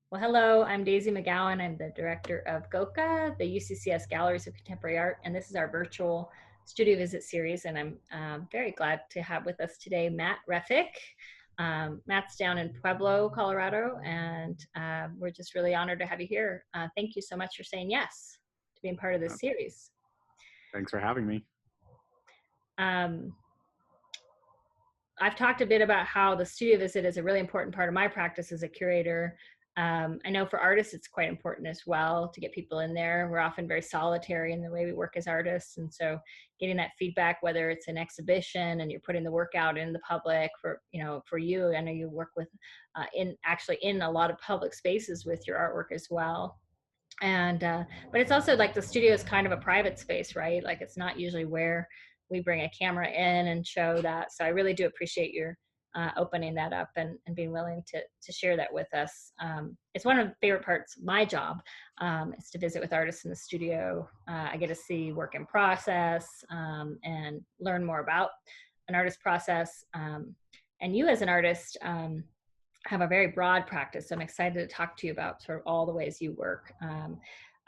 Well, hello, I'm Daisy McGowan. I'm the director of GOCA, the UCCS Galleries of Contemporary Art, and this is our virtual studio visit series. And I'm very glad to have with us today Matt Refic. Matt's down in Pueblo, Colorado, and we're just really honored to have you here. Thank you so much for saying yes to being part of Uh, this series. Thanks for having me. Um, I've talked a bit about how the studio visit is a really important part of my practice as a curator. I know for artists, it's quite important as well to get people in there. We're often very solitary in the way we work as artists. And so getting that feedback, whether it's an exhibition and you're putting the work out in the public for you, I know you work with in a lot of public spaces with your artwork as well. And but it's also like the studio is kind of a private space, right? Like it's not usually where we bring a camera in and show that. So I really do appreciate your opening that up and being willing to share that with us. It's one of the favorite parts of my job, is to visit with artists in the studio. I get to see work in process, and learn more about an artist process. And you as an artist, have a very broad practice. So I'm excited to talk to you about sort of all the ways you work.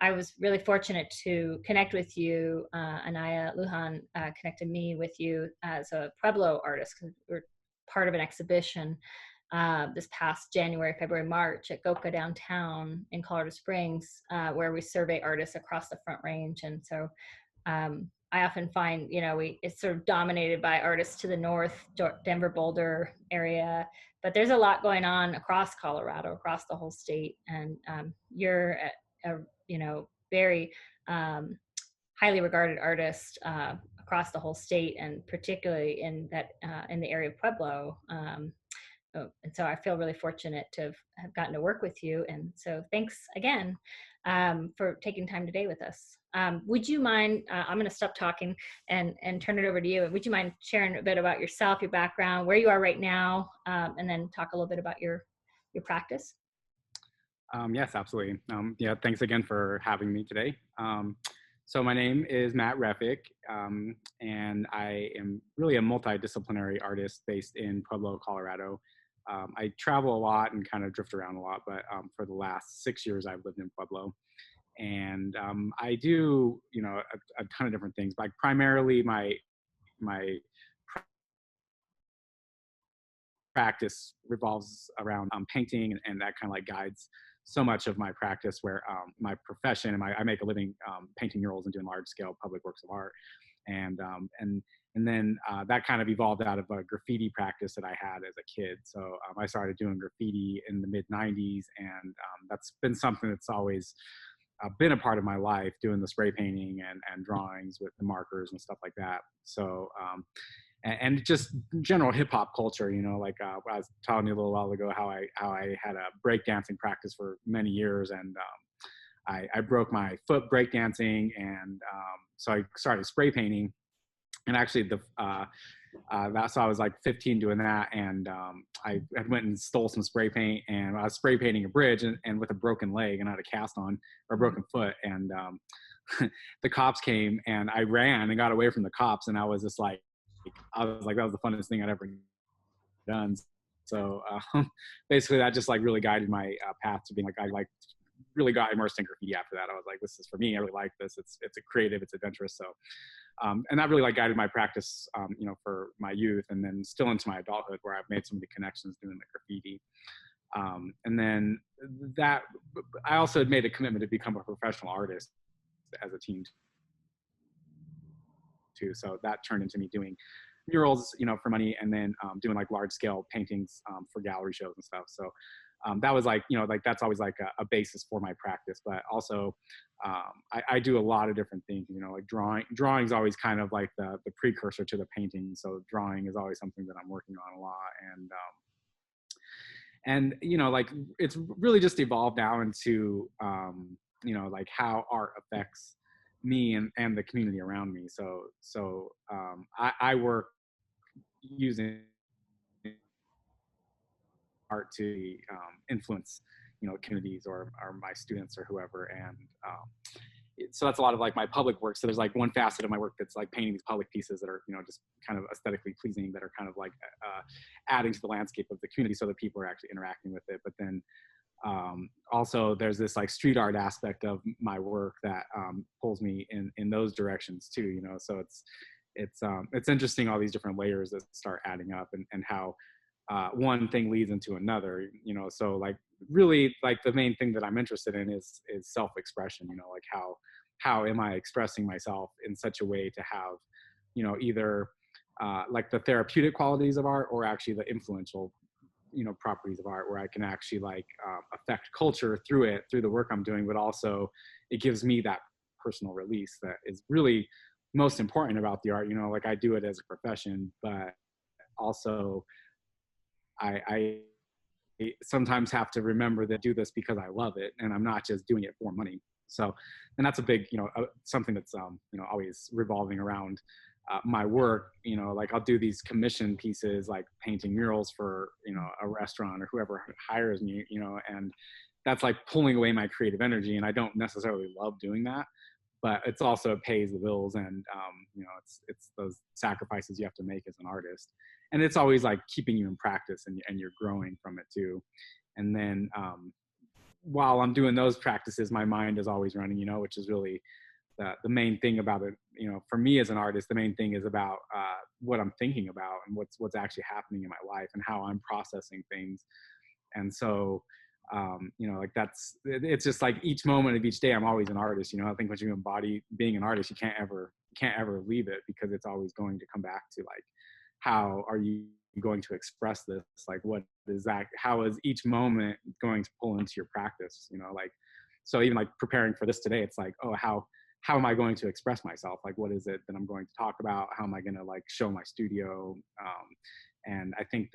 I was really fortunate to connect with you. Anaya Lujan connected me with you as a Pueblo artist because we were part of an exhibition this past January, February, March at GOCA downtown in Colorado Springs, where we survey artists across the Front Range. And so I often find, it's sort of dominated by artists to the north, Denver, Boulder area, but there's a lot going on across Colorado, across the whole state. And you're very highly regarded artist across the whole state, and particularly in the area of Pueblo. And so I feel really fortunate to have gotten to work with you. And so thanks again for taking time today with us. Would you mind, I'm going to stop talking and turn it over to you. Would you mind sharing a bit about yourself, your background, where you are right now, and then talk a little bit about your practice? Yes, absolutely. Yeah, thanks again for having me today. So my name is Matt Refic, and I am really a multidisciplinary artist based in Pueblo, Colorado. I travel a lot and kind of drift around a lot, but for the last 6 years, I've lived in Pueblo. And I do, a ton of different things. Like primarily, my practice revolves around painting, and that kind of like guides so much of my practice. Where my profession and I make a living painting murals and doing large scale public works of art, and then that kind of evolved out of a graffiti practice that I had as a kid. So I started doing graffiti in the mid '90s, and that's been something that's always been a part of my life, doing the spray painting and drawings with the markers and stuff like that. So and just general hip hop culture, like I was telling you a little while ago how I had a breakdancing practice for many years, and I broke my foot breakdancing, and so I started spray painting, and actually so I was like 15 doing that, and I went and stole some spray paint, and I was spray painting a bridge, and with a broken leg and I had a cast on or a broken foot, and the cops came, and I ran and got away from the cops, and I was just like, that was the funnest thing I'd ever done. So basically that just like really guided my path to being like, I like really got immersed in graffiti after that. I was like, this is for me. I really like this. It's a creative, it's adventurous. So, and that really like guided my practice, for my youth, and then still into my adulthood, where I've made so many connections doing the graffiti. And then that I also had made a commitment to become a professional artist as a teen too. So that turned into me doing murals, for money, and then doing like large scale paintings for gallery shows and stuff. So that was like, like that's always like a basis for my practice. But also I do a lot of different things, like drawing is always kind of like the precursor to the painting. So drawing is always something that I'm working on a lot. And like it's really just evolved now into like how art affects me and the community around me. So I work using art to influence communities or my students or whoever. And so that's a lot of like my public work. So there's like one facet of my work that's like painting these public pieces that are just kind of aesthetically pleasing, that are kind of like adding to the landscape of the community, so that people are actually interacting with it. But then Also, there's this like street art aspect of my work that pulls me in those directions too. So it's interesting, all these different layers that start adding up, and how one thing leads into another. So like really like the main thing that I'm interested in is self-expression. Like how am I expressing myself in such a way to have either like the therapeutic qualities of art, or actually the influential properties of art, where I can actually like affect culture through it, through the work I'm doing, but also it gives me that personal release that is really most important about the art. Like I do it as a profession, but also I sometimes have to remember that I do this because I love it, and I'm not just doing it for money. So, and that's a big, something that's, always revolving around my work. Like I'll do these commission pieces, like painting murals for, a restaurant or whoever hires me, and that's like pulling away my creative energy. And I don't necessarily love doing that, but it's also pays the bills. And, it's those sacrifices you have to make as an artist. And it's always like keeping you in practice, and you're growing from it too. And then, while I'm doing those practices, my mind is always running, which is really the main thing about it. For me as an artist, the main thing is about what I'm thinking about, and what's actually happening in my life, and how I'm processing things. And so, like it's just like each moment of each day, I'm always an artist. I think once you embody being an artist, you can't ever leave it, because it's always going to come back to like, how are you going to express this? Like, what is that? How is each moment going to pull into your practice? Like, so even like preparing for this today, it's like, oh, how am I going to express myself? Like, what is it that I'm going to talk about? How am I going to like show my studio? And I think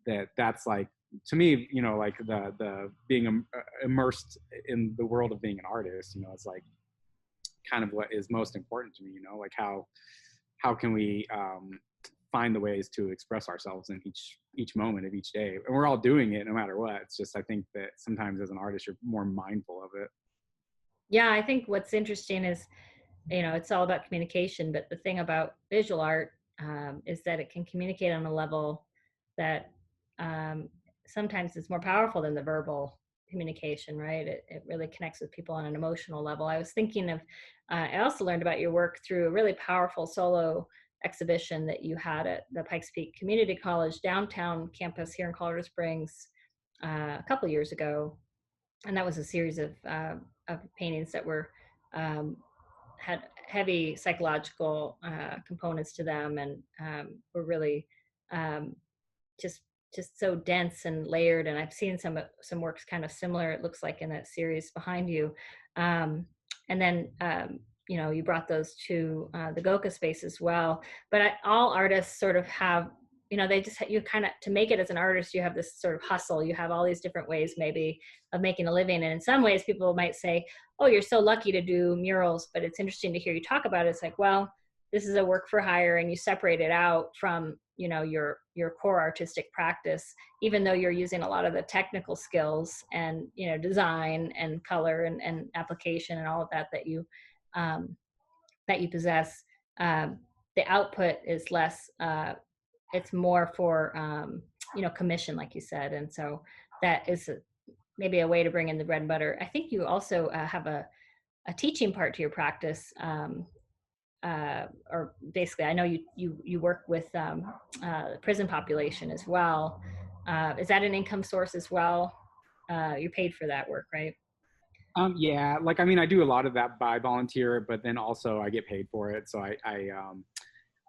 that's like, to me, like the being immersed in the world of being an artist, it's like kind of what is most important to me. Like how can we find the ways to express ourselves in each moment of each day, and we're all doing it no matter what. It's just, I think that sometimes as an artist, you're more mindful of it. Yeah, I think what's interesting is, it's all about communication, but the thing about visual art is that it can communicate on a level that um, sometimes is more powerful than the verbal communication, right? It really connects with people on an emotional level. I was thinking of, I also learned about your work through a really powerful solo exhibition that you had at the Pikes Peak Community College downtown campus here in Colorado Springs a couple years ago. And that was a series of paintings that were had heavy psychological components to them, and were really um, just just so dense and layered. And I've seen some works kind of similar, it looks like, in that series behind you. um, and then you brought those to the GOCA space as well. But all artists sort of have, they just, you kind of, to make it as an artist, you have this sort of hustle, you have all these different ways maybe of making a living. And in some ways people might say, oh, you're so lucky to do murals. But it's interesting to hear you talk about it. It's like, well, this is a work for hire, and you separate it out from your core artistic practice, even though you're using a lot of the technical skills and design and color and application and all of um, that you possess. The output is less, it's more for commission, like you said. And so that is maybe a way to bring in the bread and butter. I think you also have a teaching part to your practice. Or basically, I know you work with the prison population as well. Is that an income source as well? You're paid for that work, right? Yeah, like, I mean, I do a lot of that by volunteer, but then also I get paid for it. So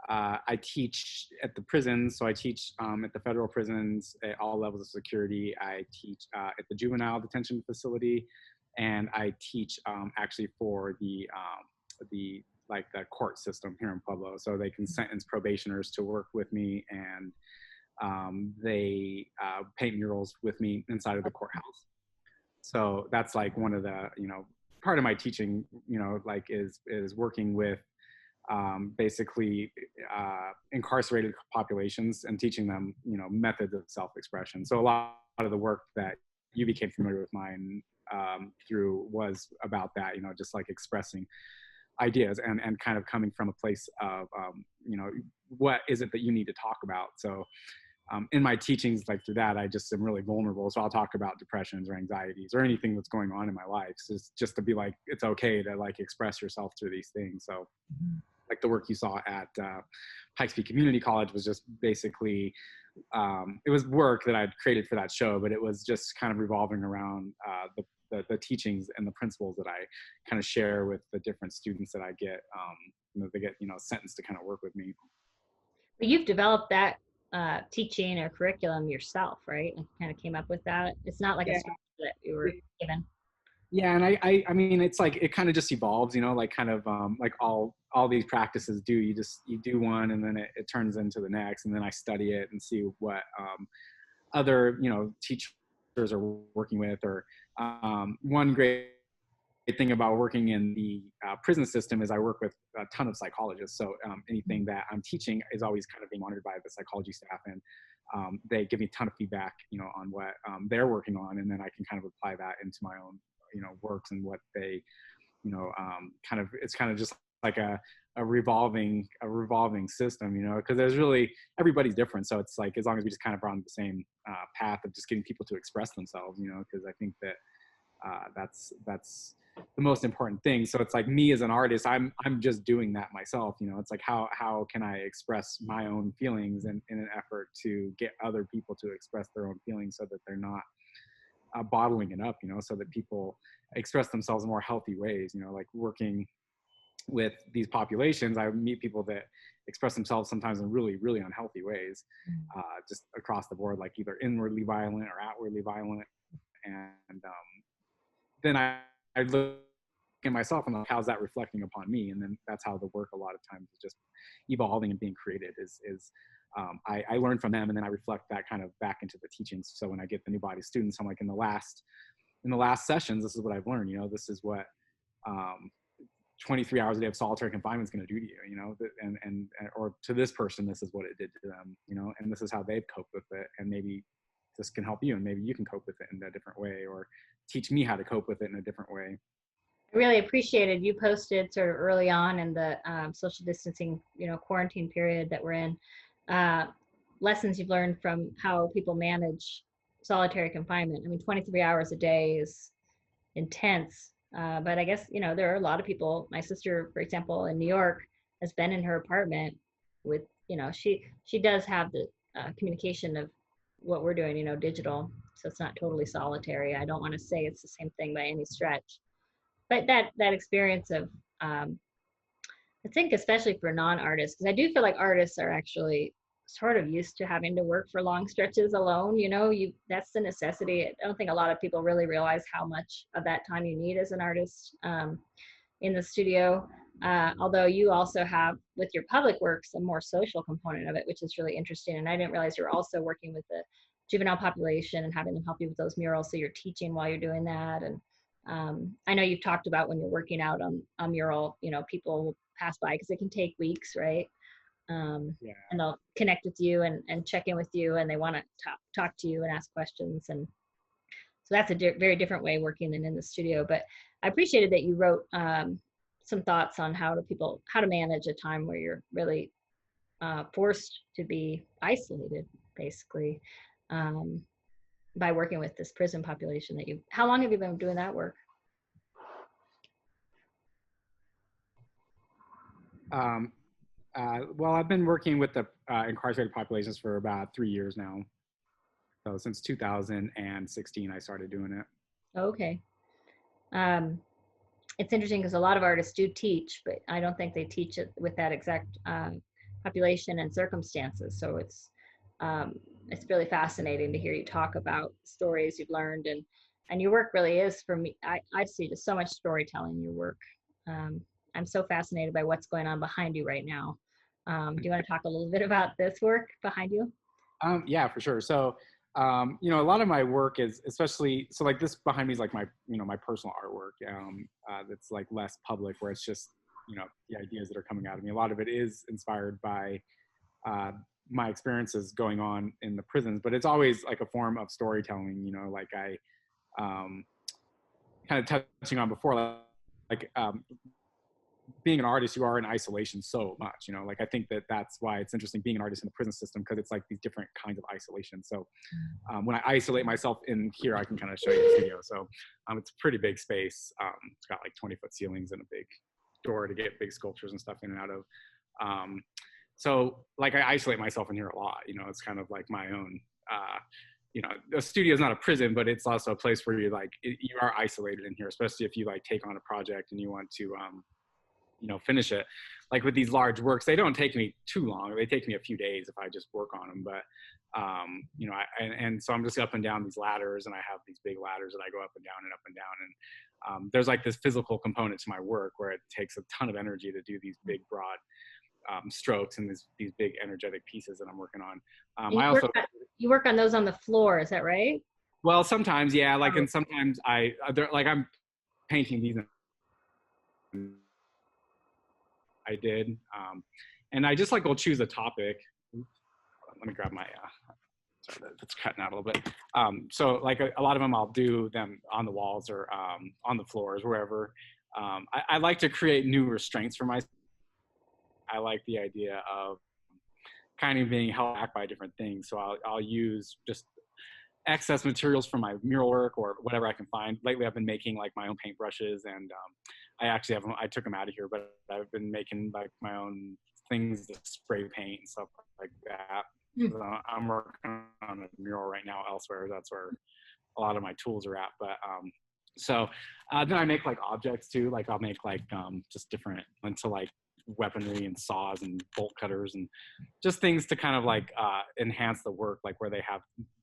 I teach at the prisons. So I teach at the federal prisons at all levels of security. I teach at the juvenile detention facility, and I teach actually for the like the court system here in Pueblo. So they can sentence probationers to work with me, and they paint murals with me inside of the courthouse. So that's like one of the, part of my teaching, like is working with basically incarcerated populations and teaching them, methods of self-expression. So a lot of the work that you became familiar with mine through was about that, just like expressing ideas, and kind of coming from a place of, what is it that you need to talk about? So in my teachings, like through that, I just am really vulnerable. So I'll talk about depressions or anxieties or anything that's going on in my life. So it's just to be like, it's okay to like express yourself through these things. So like the work you saw at Pikes Peak Community College was just basically, it was work that I'd created for that show, but it was just kind of revolving around the teachings and the principles that I kind of share with the different students that I get, they get, sentenced to kind of work with me. But you've developed that teaching or curriculum yourself, right? Like kind of came up with that. It's not like a Yeah. structure that you were given. Yeah, and I mean, it's like it kind of just evolves, like kind of like all these practices do. You do one, and then it turns into the next, and then I study it and see what other teachers are working with. Or one great thing about working in the prison system is I work with a ton of psychologists. So anything that I'm teaching is always kind of being monitored by the psychology staff, and they give me a ton of feedback, on what they're working on, and then I can kind of apply that into my own works and what they kind of, it's kind of just like a revolving system, because there's really, everybody's different. So it's like, as long as we just kind of are on the same path of just getting people to express themselves, because I think that that's the most important thing. So it's like, me as an artist, I'm just doing that myself. It's like, how can I express my own feelings in an effort to get other people to express their own feelings, so that they're not bottling it up, so that people express themselves in more healthy ways. Like working with these populations, I meet people that express themselves sometimes in really, really unhealthy ways, just across the board, like either inwardly violent or outwardly violent. And then I look at myself and like, how's that reflecting upon me? And then that's how the work a lot of times is just evolving and being created. I learn from them, and then I reflect that kind of back into the teachings. So when I get the new body students, I'm like, in the last sessions, this is what I've learned. This is what 23 hours a day of solitary confinement is going to do to you. And or to this person, this is what it did to them, and this is how they've coped with it. And maybe this can help you, and maybe you can cope with it in a different way, or teach me how to cope with it in a different way. I really appreciated you posted sort of early on in the social distancing, quarantine period that we're in, lessons you've learned from how people manage solitary confinement. I mean, 23 hours a day is intense, but I guess, there are a lot of people. My sister, for example, in New York, has been in her apartment with, she does have the communication of what we're doing, digital. So it's not totally solitary. I don't want to say it's the same thing by any stretch, but that experience of I think especially for non-artists, because I do feel like artists are actually sort of used to having to work for long stretches alone. That's the necessity. I don't think a lot of people really realize how much of that time you need as an artist in the studio. Although you also have, with your public works, a more social component of it, which is really interesting. And I didn't realize you're also working with the juvenile population and having them help you with those murals. So you're teaching while you're doing that. And I know you've talked about when you're working out on a mural, people will pass by because it can take weeks, right? Yeah. And they'll connect with you and check in with you, and they want to talk to you and ask questions. And so that's a very different way working than in the studio. But I appreciated that you wrote some thoughts on how to manage a time where you're really forced to be isolated, basically, by working with this prison population that how long have you been doing that work? Well, I've been working with the incarcerated populations for about 3 years now. So since 2016, I started doing it. Okay. It's interesting because a lot of artists do teach, but I don't think they teach it with that exact population and circumstances. So it's really fascinating to hear you talk about stories you've learned, and your work really is, for me, I see just so much storytelling in your work. I'm so fascinated by what's going on behind you right now. Do you want to talk a little bit about this work behind you? Yeah, for sure. So, a lot of my work is, especially, so like this behind me is like my, my personal artwork, that's like less public, where it's just, the ideas that are coming out of me. A lot of it is inspired by my experiences going on in the prisons, but it's always like a form of storytelling, like I kind of touching on before, like being an artist, you are in isolation so much, like I think that that's why it's interesting being an artist in the prison system, because it's like these different kinds of isolation. So when I isolate myself in here, I can kind of show you the studio. So it's a pretty big space. It's got like 20-foot ceilings and a big door to get big sculptures and stuff in and out of. So like I isolate myself in here a lot. It's kind of like my own. A studio is not a prison, but it's also a place where you are isolated in here, especially if you like take on a project and you want to finish it. Like with these large works, they don't take me too long. They take me a few days if I just work on them. But and so I'm just up and down these ladders, and I have these big ladders that I go up and down and up and down. And there's like this physical component to my work where it takes a ton of energy to do these big, broad strokes and these big energetic pieces that I'm working on. You work on those on the floor, is that right? Well, sometimes, yeah. And sometimes I'm painting these. I did, and I just will choose a topic. Let me grab my. Sorry, that's cutting out a little bit. So a lot of them, I'll do them on the walls or on the floors, wherever. I like to create new restraints for myself. I like the idea of kind of being held back by different things. So I'll use just excess materials from my mural work or whatever I can find. Lately, I've been making my own paintbrushes, and I actually I took them out of here, but I've been making my own things to spray paint and stuff like that. So I'm working on a mural right now elsewhere. That's where a lot of my tools are at. But then I make objects too. I'll make just different into weaponry and saws and bolt cutters and just things to kind of enhance the work, where they have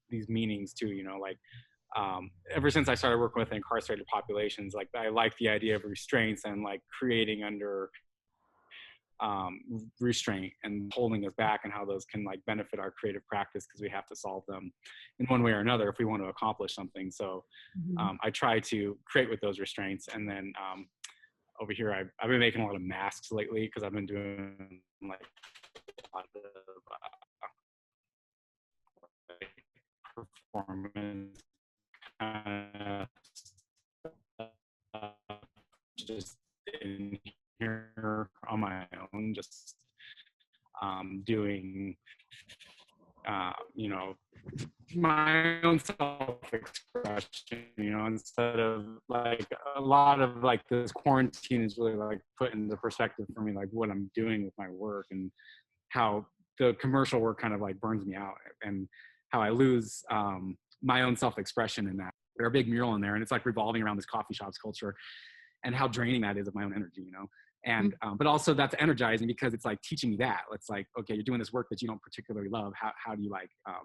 these meanings too, ever since I started working with incarcerated populations, I like the idea of restraints and creating under restraint and holding us back, and how those can benefit our creative practice, because we have to solve them in one way or another if we want to accomplish something. So I try to create with those restraints. And then over here, I've been making a lot of masks lately, because I've been doing a lot of performance just in here on my own, just doing my own self-expression, instead of a lot of this quarantine is really put into perspective for me, what I'm doing with my work, and how the commercial work kind of burns me out, and how I lose my own self-expression in that. There's a big mural in there, and it's revolving around this coffee shop culture, and how draining that is of my own energy, and but also that's energizing, because it's teaching me that it's okay, you're doing this work that you don't particularly love. How do you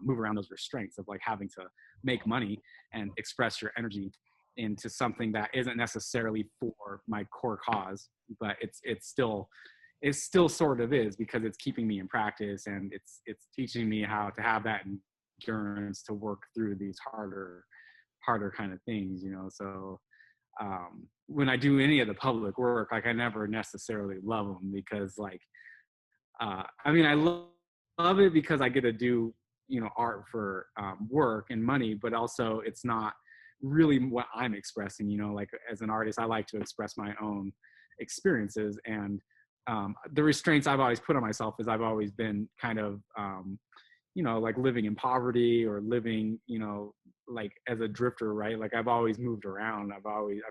move around those restraints of having to make money and express your energy into something that isn't necessarily for my core cause, but it still sort of is, because it's keeping me in practice, and it's teaching me how to have that endurance to work through these harder kind of things, so when I do any of the public work, I never necessarily love them, because I love it because I get to do art for work and money, but also it's not really what I'm expressing. As an artist, I like to express my own experiences, and the restraints I've always put on myself is I've always been kind of living in poverty, or living as a drifter, right? I've always moved around. I've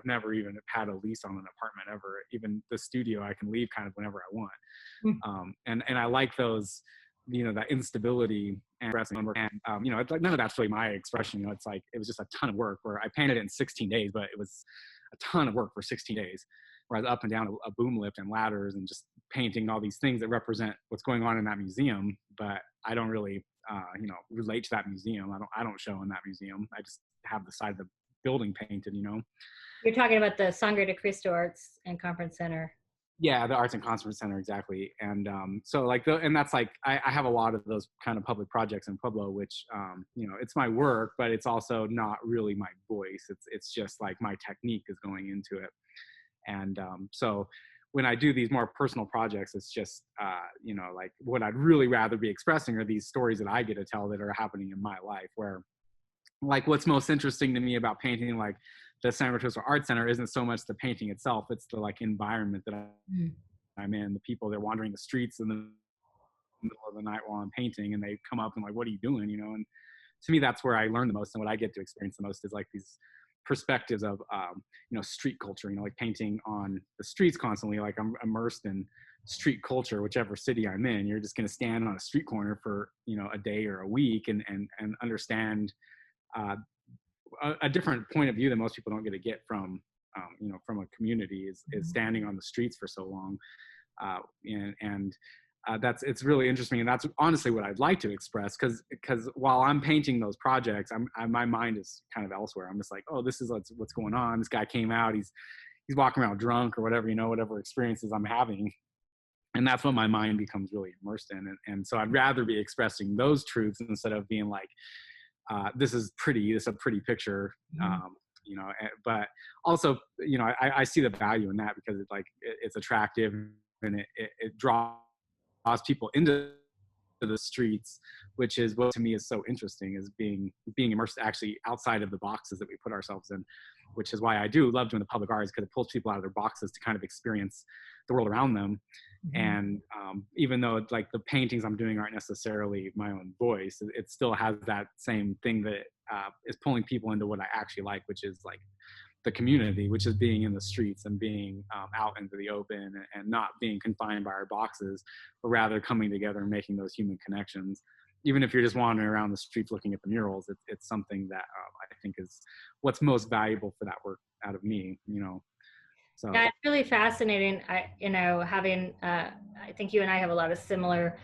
never even had a lease on an apartment ever. Even the studio, I can leave kind of whenever I want. And I like those, that instability and expressing work. And none of that's really my expression. It was just a ton of work, where I painted it in 16 days, but it was a ton of work for 16 days, where I was up and down a boom lift and ladders, and just painting all these things that represent what's going on in that museum. But I don't really relate to that museum. I don't show in that museum. I just have the side of the building painted. You're talking about the Sangre de Cristo Arts and Conference Center. Yeah, the Arts and Conference Center, exactly. And so and that's I have a lot of those kind of public projects in Pueblo, which it's my work, but it's also not really my voice. It's just my technique is going into it. And so when I do these more personal projects, it's just, what I'd really rather be expressing are these stories that I get to tell that are happening in my life, where what's most interesting to me about painting the San Francisco Art Center isn't so much the painting itself, it's the environment that I'm in. The people, they're wandering the streets in the middle of the night while I'm painting, and they come up and like, what are you doing? And to me, that's where I learn the most, and what I get to experience the most is like these perspectives of street culture, like painting on the streets constantly. Like I'm immersed in street culture, whichever city I'm in. You're just going to stand on a street corner for a day or a week and understand a different point of view that most people don't get to get from a community is standing on the streets for so long. And it's really interesting, and that's honestly what I'd like to express, because while I'm painting those projects, my mind is kind of elsewhere. I'm just like, oh, this is what's going on. This guy came out, he's walking around drunk or whatever, whatever experiences I'm having, and that's what my mind becomes really immersed in. And so I'd rather be expressing those truths instead of being like, this is a pretty picture. But also, I see the value in that, because it's attractive, and it draws people into the streets, which is what to me is so interesting, is being immersed actually outside of the boxes that we put ourselves in, which is why I do love doing the public arts, because it pulls people out of their boxes to kind of experience the world around them. And even though like the paintings I'm doing aren't necessarily my own voice, it still has that same thing that is pulling people into what I actually like, which is like the community, which is being in the streets and being out into the open, and not being confined by our boxes, but rather coming together and making those human connections. Even if you're just wandering around the streets looking at the murals, it's something that I think is what's most valuable for that work out of me. So yeah, it's really fascinating. I think you and I have a lot of similar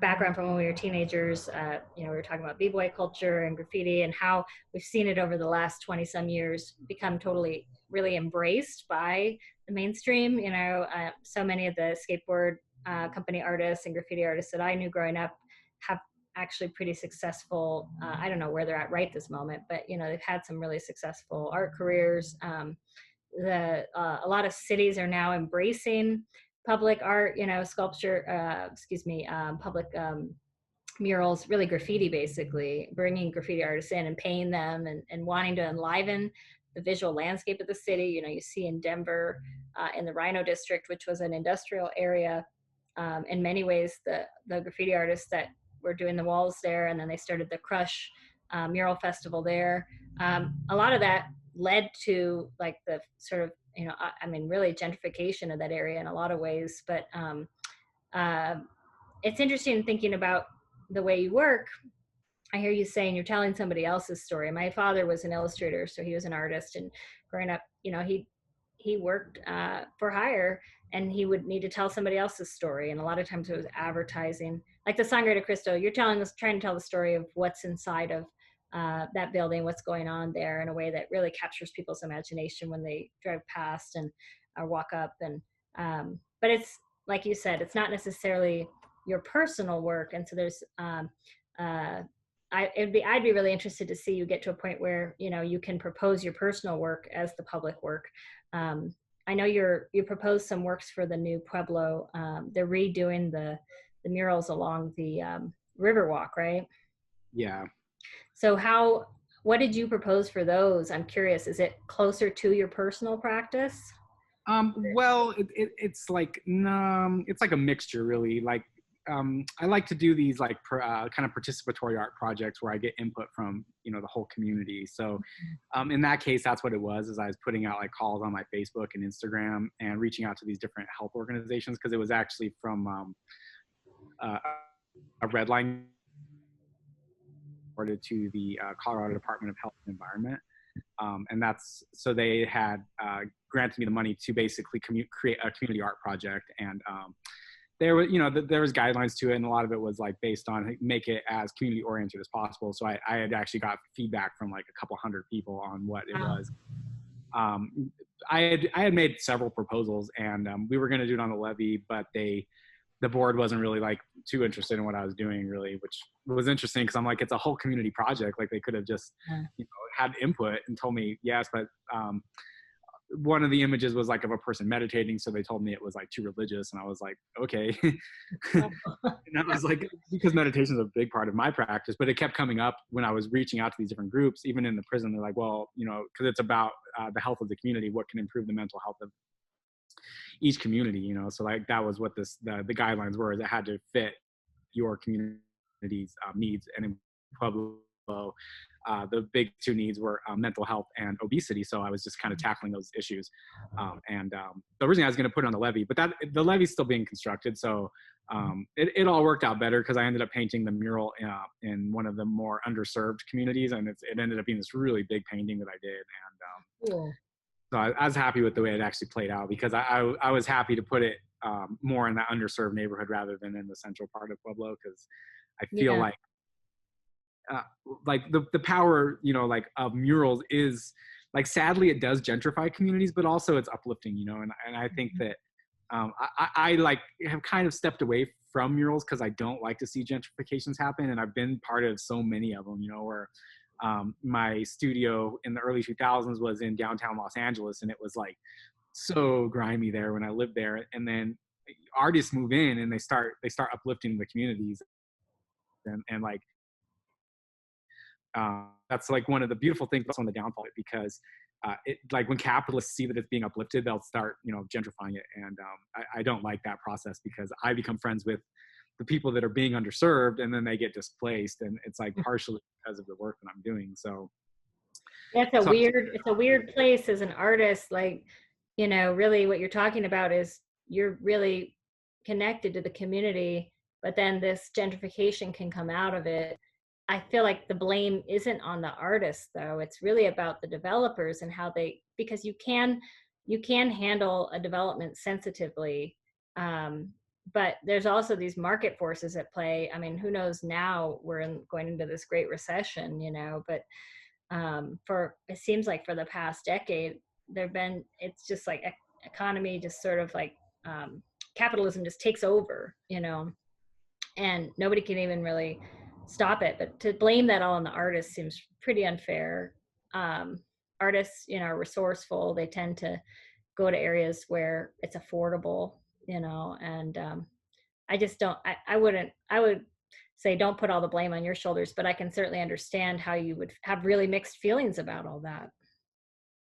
background from when we were teenagers. We were talking about b-boy culture and graffiti, and how we've seen it over the last 20 some years become totally really embraced by the mainstream. So many of the skateboard company artists and graffiti artists that I knew growing up have actually pretty successful, I don't know where they're at right this moment, but they've had some really successful art careers. A lot of cities are now embracing public art, sculpture, public murals, really graffiti, basically bringing graffiti artists in and paying them, and wanting to enliven the visual landscape of the city. You see in Denver, in the Rhino district, which was an industrial area, in many ways, the graffiti artists that were doing the walls there, and then they started the Crush mural festival there. A lot of that led to like the sort of, really gentrification of that area in a lot of ways. But it's interesting thinking about the way you work. I hear you saying you're telling somebody else's story. My father was an illustrator, so he was an artist, and growing up, he worked for hire, and he would need to tell somebody else's story. And a lot of times it was advertising. Like the songwriter Crystal, you're trying to tell the story of what's inside of that building, what's going on there, in a way that really captures people's imagination when they drive past and or walk up. And but it's like you said, it's not necessarily your personal work, and so there's I'd be really interested to see you get to a point where you can propose your personal work as the public work. I know you proposed some works for the new Pueblo. They're redoing the murals along the Riverwalk, right? yeah. So what did you propose for those? I'm curious. Is it closer to your personal practice? Well, it's like it's like a mixture, really. Like I like to do these like kind of participatory art projects where I get input from the whole community. So in that case, that's what it was. Is I was putting out like calls on my Facebook and Instagram and reaching out to these different health organizations, because it was actually from a red line to the Colorado Department of Health and Environment. And that's so they had granted me the money to basically create a community art project. And there was, there was guidelines to it, and a lot of it was like based on make it as community oriented as possible. So I had actually got feedback from like a couple hundred people on what it was. I had made several proposals, and we were going to do it on the levy, but the board wasn't really like too interested in what I was doing, really, which was interesting, because I'm like, it's a whole community project. Like they could have just had input and told me yes, but one of the images was like of a person meditating, so they told me it was like too religious, and I was like, okay. And I was like, because meditation is a big part of my practice, but it kept coming up when I was reaching out to these different groups, even in the prison. They're like, well, because it's about the health of the community, what can improve the mental health of each community, you know. So like that was what the guidelines were, is it had to fit your community's needs. And in Pueblo, the big two needs were mental health and obesity. So I was just kind of tackling those issues. So originally I was going to put it on the levee, but that the levee's still being constructed. So it all worked out better because I ended up painting the mural in one of the more underserved communities, and it ended up being this really big painting that I did. And Cool. so I was happy with the way it actually played out, because I was happy to put it more in that underserved neighborhood rather than in the central part of Pueblo, because I feel Yeah. uh, like the power, you know, like of murals is like, sadly it does gentrify communities, but also it's uplifting, you know. And I think that I like have kind of stepped away from murals because I don't like to see gentrifications happen, and I've been part of so many of them, you know, where my studio in the early 2000s was in downtown Los Angeles, and it was like so grimy there when I lived there. And then artists move in and they start uplifting the communities, and like that's like one of the beautiful things on the downfall, because it, like when capitalists see that it's being uplifted, they'll start, you know, gentrifying it. And I don't like that process, because I become friends with the people that are being underserved, and then they get displaced, and it's like partially because of the work that I'm doing. So so It's a weird place as an artist. Like, really what you're talking about is you're really connected to the community, but then this gentrification can come out of it. I feel like the blame isn't on the artists though. It's really about the developers and how they, because you can handle a development sensitively. Um, but there's also these market forces at play. I mean, who knows, now going into this great recession, but for it seems like for the past decade there've been, it's just like economy just sort of like capitalism just takes over, and nobody can even really stop it. But to blame that all on the artists seems pretty unfair. um, Artists, are resourceful. They tend to go to areas where it's affordable, and I just don't, I would say don't put all the blame on your shoulders, but I can certainly understand how you would have really mixed feelings about all that.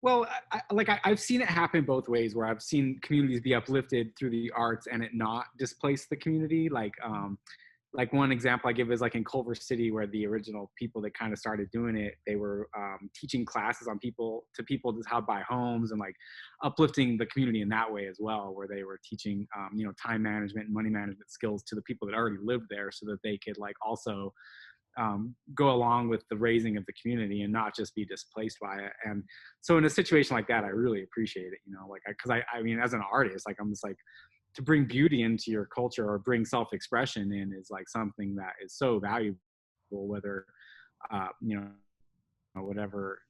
well, I've seen it happen both ways, where I've seen communities be uplifted through the arts and it not displace the community. Like one example I give is like in Culver City, where the original people that kind of started doing it, they were teaching classes on people just how to buy homes, and like uplifting the community in that way as well, where they were teaching you know, time management and money management skills to the people that already lived there, so that they could like also go along with the raising of the community and not just be displaced by it. And so in a situation like that, I really appreciate it, you know, like because I mean, as an artist, like I'm just like, to bring beauty into your culture or bring self-expression in is like something that is so valuable, whether you know, whatever,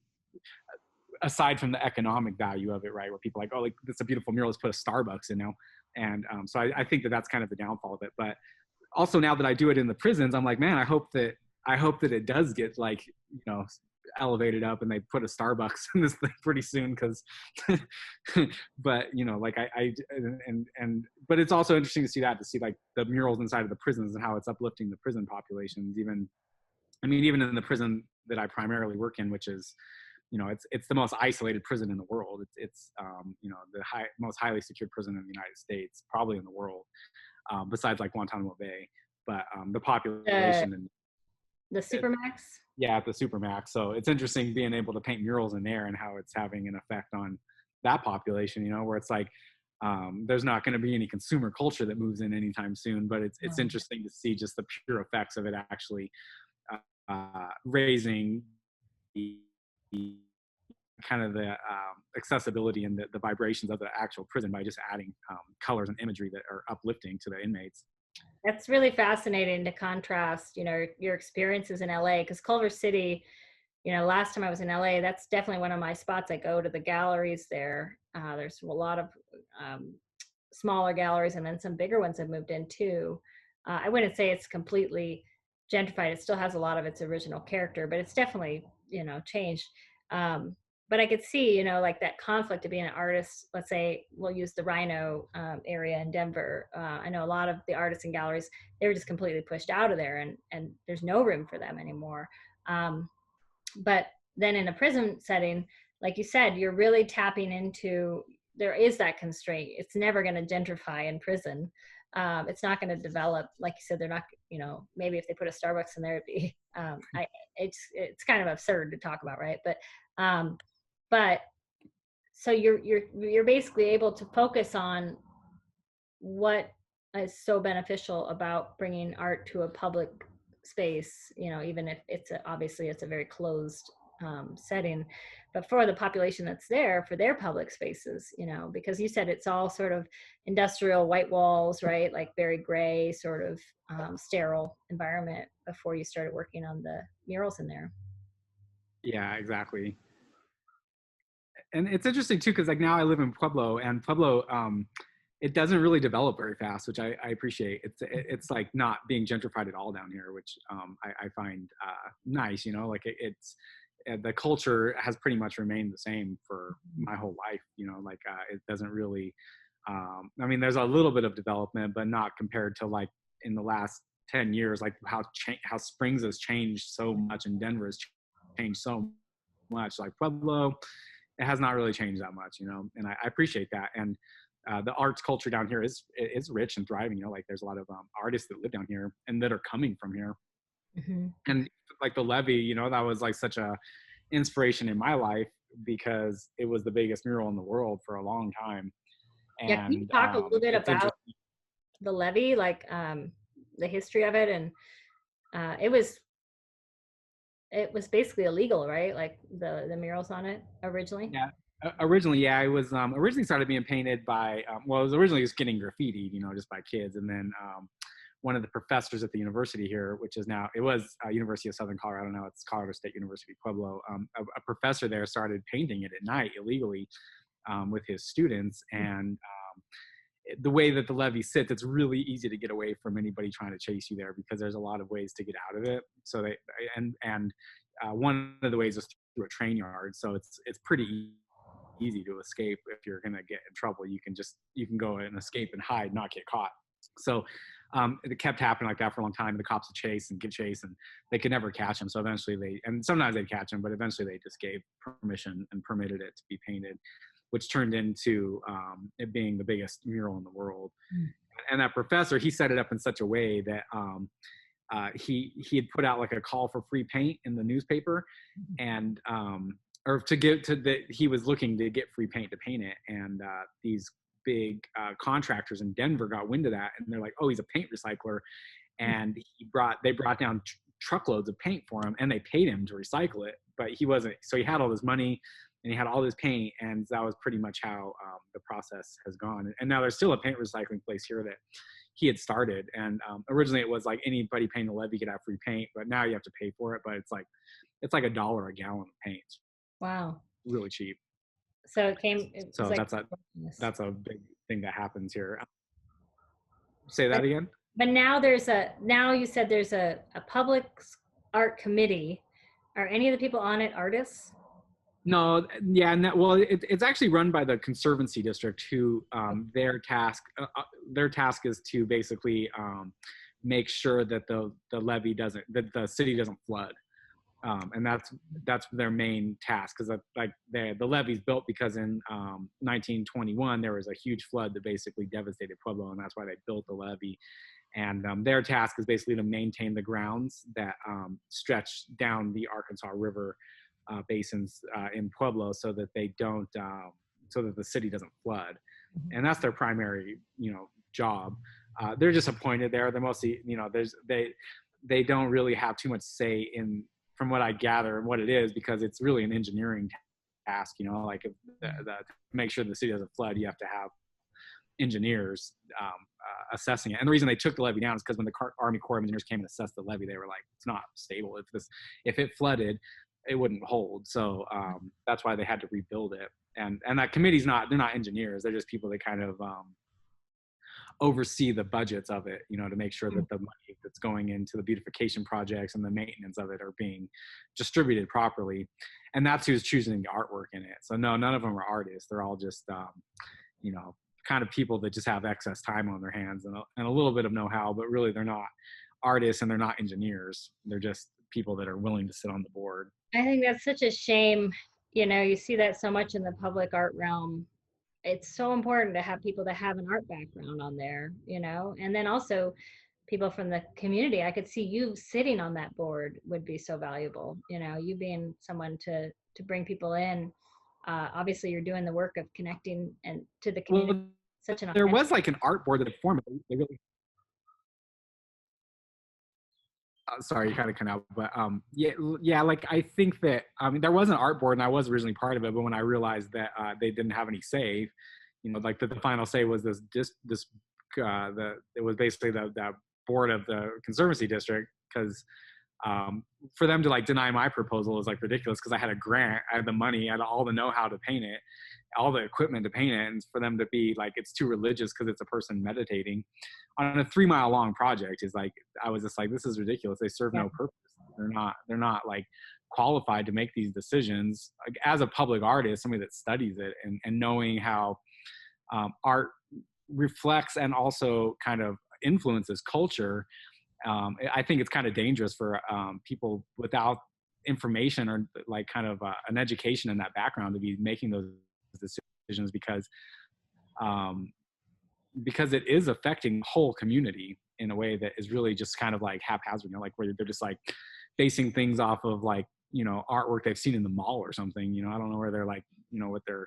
aside from the economic value of it, right, where people are like, oh, like that's a beautiful mural, let's put a Starbucks in now. And so I think that that's kind of the downfall of it. But also now that I do it in the prisons, I'm like, man, I hope that it does get like, you know, elevated up and they put a Starbucks in this thing pretty soon, because but you know, like but it's also interesting to see like the murals inside of the prisons and how it's uplifting the prison populations. Even, I mean, even in the prison that I primarily work in, which is, you know, it's the most isolated prison in the world. It's you know, the most highly secured prison in the United States, probably in the world, besides like Guantanamo Bay. But the the population and the supermax. yeah, at the supermax. So it's interesting being able to paint murals in there and how it's having an effect on that population. You know, where it's like there's not going to be any consumer culture that moves in anytime soon, but it's Oh. interesting to see just the pure effects of it actually raising the kind of the accessibility and the vibrations of the actual prison by just adding colors and imagery that are uplifting to the inmates. That's really fascinating to contrast, your experiences in LA, because Culver City, last time I was in LA, that's definitely one of my spots. I go to the galleries there. There's a lot of um, smaller galleries, and then some bigger ones have moved in too. I wouldn't say it's completely gentrified. It still has a lot of its original character, but it's definitely, changed. Um, but I could see, like that conflict of being an artist. Let's say we'll use the Rhino area in Denver. I know a lot of the artists and galleries, they were just completely pushed out of there, and there's no room for them anymore. Um, but then in a prison setting, like you said, you're really tapping into there is that constraint. It's never going to gentrify in prison. It's not going to develop, like you said. They're not, you know, maybe if they put a Starbucks in there, it'd be. It's kind of absurd to talk about, right? But so you're basically able to focus on what is so beneficial about bringing art to a public space, you know, even if obviously it's a very closed setting, but for the population that's there, for their public spaces, you know, because you said it's all sort of industrial white walls, right? Like very gray, sort of sterile environment before you started working on the murals in there. Yeah, exactly. And it's interesting too, because like now I live in Pueblo, and Pueblo, it doesn't really develop very fast, which I appreciate. It's like not being gentrified at all down here, which I find nice. You know, like it's the culture has pretty much remained the same for my whole life. You know, like it doesn't really. I mean, there's a little bit of development, but not compared to like in the last 10 years, like how Springs has changed so much and Denver has changed so much. Like Pueblo, it has not really changed that much, you know, and I appreciate that. And the arts culture down here is rich and thriving. You know, like there's a lot of artists that live down here and that are coming from here. Mm-hmm. And like the levee, you know, that was like such a inspiration in my life because it was the biggest mural in the world for a long time. Yeah, can you And talk a little bit it's about interesting. the levee, like the history of it? And it was basically illegal, right? Like the murals on it originally. Yeah. Originally, yeah, it was originally started being painted by, well, it was originally just getting graffiti, you know, just by kids. And then one of the professors at the university here, which is now, it was University of Southern Colorado, now it's Colorado State University, Pueblo. A professor there started painting it at night illegally with his students. And the way that the levee sits, it's really easy to get away from anybody trying to chase you there because there's a lot of ways to get out of it. So and one of the ways is through a train yard. So it's pretty easy to escape. If you're going to get in trouble, you can go and escape and hide, not get caught. So it kept happening like that for a long time. The cops would chase and get chased, and they could never catch them. So eventually and sometimes they'd catch them, but eventually they just gave permission and permitted it to be painted, which turned into it being the biggest mural in the world. Mm. And that professor, he set it up in such a way that he had put out like a call for free paint in the newspaper, and or to give to that he was looking to get free paint to paint it, and these big contractors in Denver got wind of that, and they're like, oh, he's a paint recycler, and they brought down truckloads of paint for him, and they paid him to recycle it, but he wasn't, so he had all this money and he had all this paint, and that was pretty much how the process has gone. And now there's still a paint recycling place here that he had started, and originally it was like anybody paying the levy could have free paint, but now you have to pay for it, but it's like $1 a gallon of paint. Wow. Really cheap. So it was So like, that's a big thing that happens here. Say that again. But now now you said there's a public art committee. Are any of the people on it artists? No, yeah, well, it's actually run by the Conservancy District, who their task is to basically make sure that the levee that the city doesn't flood, and that's their main task, because like the levee's built because in 1921 there was a huge flood that basically devastated Pueblo, and that's why they built the levee. And their task is basically to maintain the grounds that stretch down the Arkansas River basins in Pueblo, so that they don't, so that the city doesn't flood. And that's their primary, job. They're just appointed there. They're mostly, they don't really have too much say in, from what I gather, what it is, because it's really an engineering task. Like to make sure the city doesn't flood, you have to have engineers assessing it. And the reason they took the levee down is because when the Army Corps of Engineers came and assessed the levee, they were like, it's not stable. If it flooded, it wouldn't hold. So that's why they had to rebuild it. And that committee's they're not engineers. They're just people that kind of oversee the budgets of it, to make sure that the money that's going into the beautification projects and the maintenance of it are being distributed properly. And that's who's choosing the artwork in it. So no, none of them are artists. They're all just, kind of people that just have excess time on their hands and a little bit of know-how, but really they're not artists and they're not engineers. They're just people that are willing to sit on the board. I think that's such a shame. You see that so much in the public art realm. it's so important to have people that have an art background on there, you know, and then also people from the community. I could see you sitting on that board would be so valuable, you know, you being someone to bring people in. Obviously you're doing the work of connecting and to the community, Well, such an there authentic. was like an art board that formed. They really, sorry, you kind of cut out, but yeah, yeah. Like I think that I mean there was an art board, and I was originally part of it, but when I realized that they didn't have any say, you know, like the final say was this the it was basically the board of the conservancy district because for them to like deny my proposal is like ridiculous because I had a grant, I had the money, I had all the know-how to paint it, all the equipment to paint it, and for them to be like it's too religious because it's a person meditating on a 3 mile long project is like I was just like this is ridiculous. They serve Yeah. no purpose. They're not like qualified to make these decisions. Like, as a public artist, somebody that studies it and knowing how art reflects and also kind of influences culture, I think it's kind of dangerous for people without information or like kind of an education in that background to be making those decisions um, because it is affecting the whole community in a way that is really just kind of like haphazard, you know, like where they're just like basing things off of like, you know, artwork they've seen in the mall or something, you know, I don't know where they're like, you know, what they're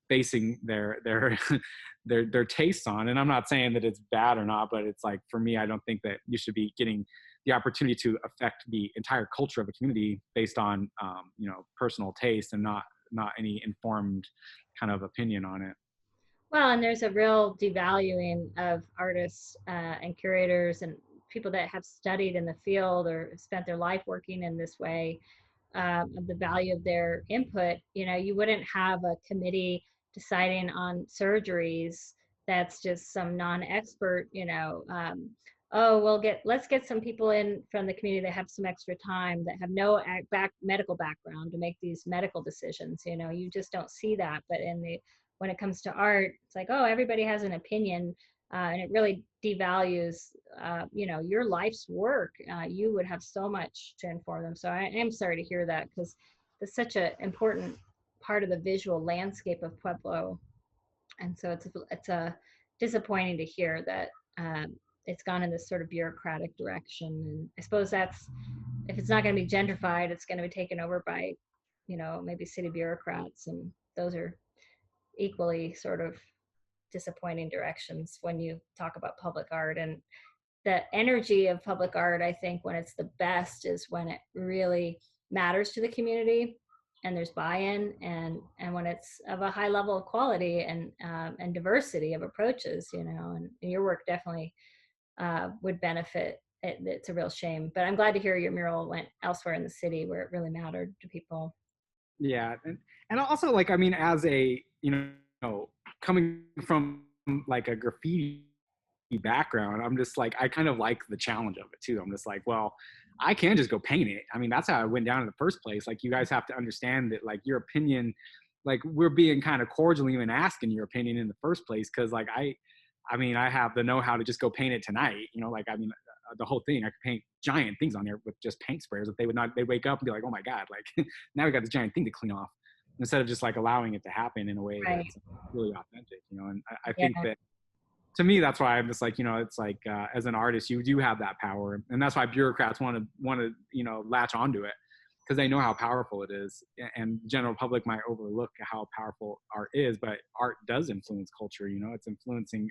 basing their their tastes on. And I'm not saying that it's bad or not, but it's like, for me, I don't think that you should be getting the opportunity to affect the entire culture of a community based on, you know, personal taste and not any informed kind of opinion on it. Well, and there's a real devaluing of artists and curators and people that have studied in the field or spent their life working in this way, of the value of their input. You know, you wouldn't have a committee deciding on surgeries that's just some non-expert, you know, oh, let's get some people in from the community that have some extra time, that have no medical background to make these medical decisions. You know, you just don't see that. But when it comes to art, it's like, oh, everybody has an opinion. And it really devalues, you know, your life's work. You would have so much to inform them. So I am sorry to hear that, because it's such an important part of the visual landscape of Pueblo. And so it's a disappointing to hear that it's gone in this sort of bureaucratic direction. And I suppose that's, if it's not going to be gentrified, it's going to be taken over by, you know, maybe city bureaucrats, and those are equally sort of disappointing directions when you talk about public art. And the energy of public art, I think, when it's the best is when it really matters to the community and there's buy-in, and when it's of a high level of quality and diversity of approaches, you know. And your work definitely would benefit. It's a real shame, but I'm glad to hear your mural went elsewhere in the city where it really mattered to people. Yeah, and also like I mean, as a you know coming from like a graffiti background, I'm just like I kind of like the challenge of it too. I'm just like, well, I can just go paint it. I mean, that's how I went down in the first place. Like you guys have to understand that like your opinion, like we're being kind of cordial even asking your opinion in the first place because like I mean, I have the know-how to just go paint it tonight. You know, like I mean, the whole thing. I could paint giant things on there with just paint sprayers. That they would not. They wake up and be like, "Oh my god!" Like now we got this giant thing to clean off instead of just like allowing it to happen in a way Right. that's really authentic. You know, and I think Yeah. that to me that's why I'm just like, you know, it's like as an artist you do have that power, and that's why bureaucrats want to you know latch onto it because they know how powerful it is, and the general public might overlook how powerful art is, but art does influence culture. You know, it's influencing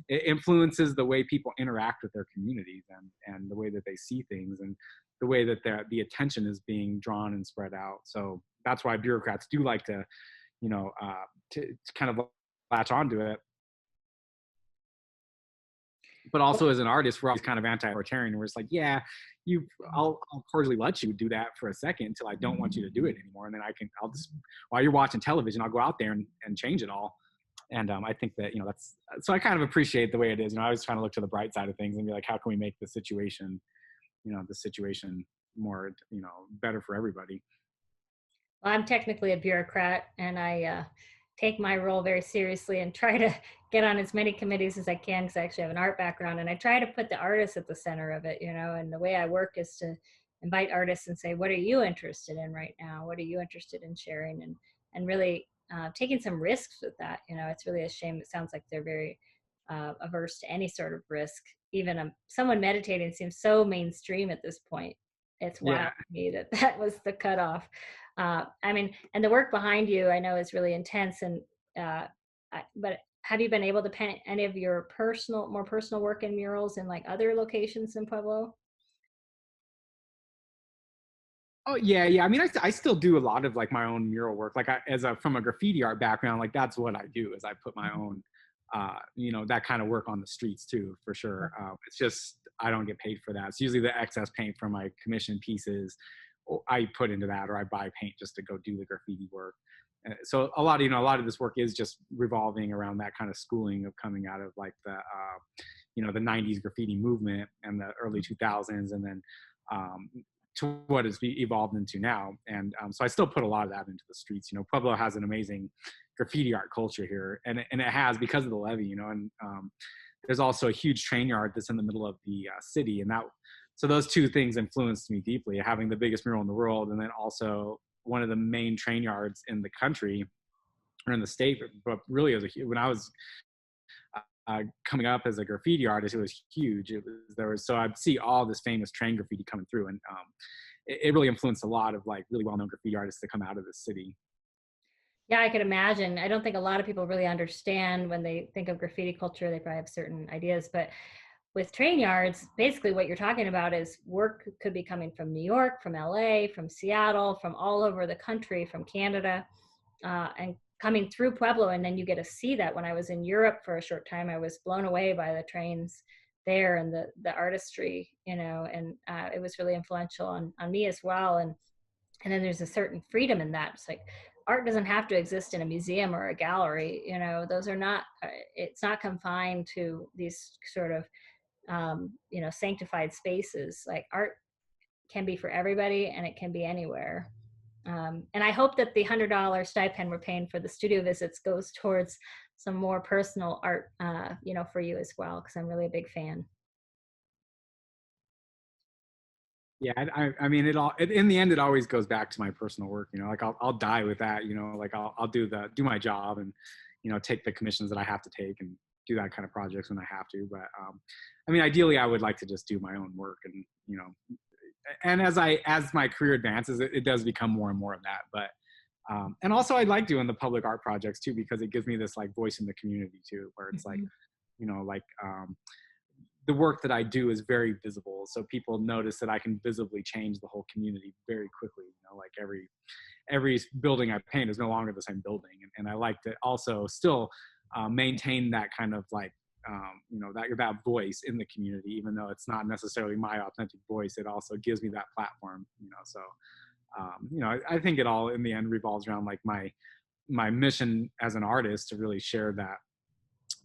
it influences the way people interact with their communities and the way that they see things and the way that the attention is being drawn and spread out. So that's why bureaucrats do like to you know to kind of latch onto it, but also as an artist, we're always kind of anti-authoritarian. We're just like, yeah, I'll cordially let you do that for a second until I don't want you to do it anymore, and then I'll just while you're watching television, I'll go out there and change it all. And I think that you know that's so I kind of appreciate the way it is. You know, I was trying to look to the bright side of things and be like, how can we make the situation more better for everybody. Well, I'm technically a bureaucrat, and I take my role very seriously and try to get on as many committees as I can, because I actually have an art background, and I try to put the artists at the center of it, you know. And the way I work is to invite artists and say, "What are you interested in right now? What are you interested in sharing?" And really taking some risks with that. It's really a shame. It sounds like they're very averse to any sort of risk. Even someone meditating seems so mainstream at this point. It's wild Yeah. to me that that was the cutoff. I mean, and the work behind you, I know, is really intense. And but have you been able to paint any of your more personal work in murals in like other locations in Pueblo? Oh yeah, yeah. I mean, I still do a lot of like my own mural work. Like from a graffiti art background, like that's what I do is I put my own, that kind of work on the streets too, for sure. It's just I don't get paid for that. It's usually the excess paint from my commission pieces I put into that, or I buy paint just to go do the graffiti work. So a lot of this work is just revolving around that kind of schooling of coming out of like the '90s graffiti movement and the early 2000s, and then um, to what it's evolved into now. And so I still put a lot of that into the streets. Pueblo has an amazing graffiti art culture here, and it has because of the levee. And there's also a huge train yard that's in the middle of the city, and so those two things influenced me deeply. Having the biggest mural in the world, and then also one of the main train yards in the country or in the state, but really when I was coming up as a graffiti artist, it was huge. So I'd see all this famous train graffiti coming through, and it really influenced a lot of like really well-known graffiti artists to come out of the city. Yeah, I could imagine. I don't think a lot of people really understand when they think of graffiti culture. They probably have certain ideas, but with train yards, basically what you're talking about is work could be coming from New York, from LA, from Seattle, from all over the country, from Canada, and coming through Pueblo. And then you get to see that. When I was in Europe for a short time, I was blown away by the trains there and the artistry, and it was really influential on me as well. And then there's a certain freedom in that. It's like art doesn't have to exist in a museum or a gallery. Those are not. It's not confined to these sort of sanctified spaces. Like art can be for everybody, and it can be anywhere. And I hope that the $100 stipend we're paying for the studio visits goes towards some more personal art, for you as well, because I'm really a big fan. Yeah, I mean, in the end, it always goes back to my personal work. Like I'll die with that. Like I'll do my job and take the commissions that I have to take and do that kind of projects when I have to. But I mean, ideally, I would like to just do my own work, and as my career advances, it does become more and more of that. But and also, I like doing the public art projects too because it gives me this like voice in the community too, where it's like Mhm. like the work that I do is very visible. So people notice that I can visibly change the whole community very quickly. Like every building I paint is no longer the same building, and I like to also still maintain that kind of like that voice in the community, even though it's not necessarily my authentic voice. It also gives me that platform. So I think it all in the end revolves around like my mission as an artist to really share that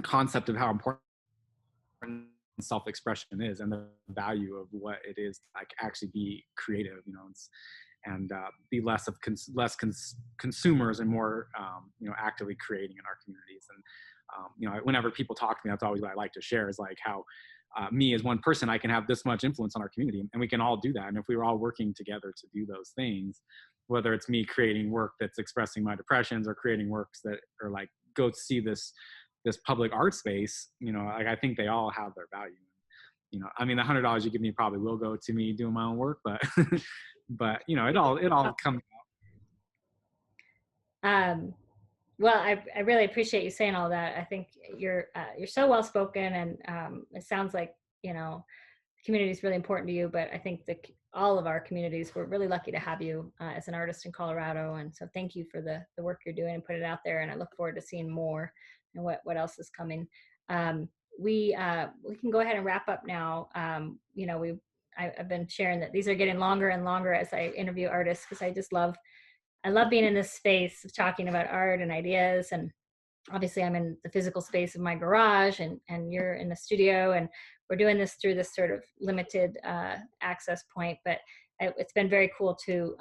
concept of how important self-expression is and the value of what it is to like actually be creative, and be less consumers and more actively creating in our communities. And whenever people talk to me, that's always what I like to share is like how me as one person, I can have this much influence on our community, and we can all do that. And if we were all working together to do those things, whether it's me creating work that's expressing my depressions or creating works that are like go see this public art space, like I think they all have their value. I mean, the $100 you give me probably will go to me doing my own work, but but it all comes. Um, well, I really appreciate you saying all that. I think you're so well spoken, and it sounds like community is really important to you. But I think that all of our communities, we're really lucky to have you as an artist in Colorado. And so thank you for the work you're doing and put it out there. And I look forward to seeing more and what else is coming. Um, we can go ahead and wrap up now. I've been sharing that these are getting longer and longer as I interview artists because I love being in this space of talking about art and ideas. And obviously I'm in the physical space of my garage, and you're in the studio, and we're doing this through this sort of limited access point. But it's been very cool to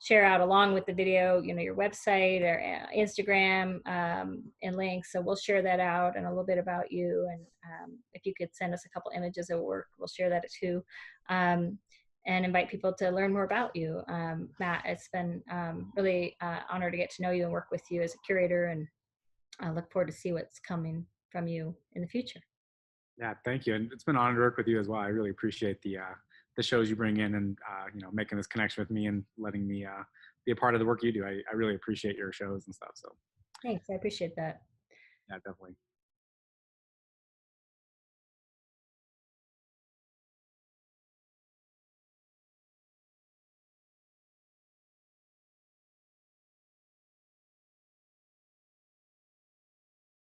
share out along with the video, your website or Instagram and links. So we'll share that out and a little bit about you. And if you could send us a couple images of work, we'll share that too. Um, and invite people to learn more about you. Matt, it's been really honor to get to know you and work with you as a curator, and I look forward to see what's coming from you in the future. Yeah, thank you. And it's been an honor to work with you as well. I really appreciate the shows you bring in, and making this connection with me and letting me be a part of the work you do. I really appreciate your shows and stuff. So Thanks, I appreciate that. yeah, definitely.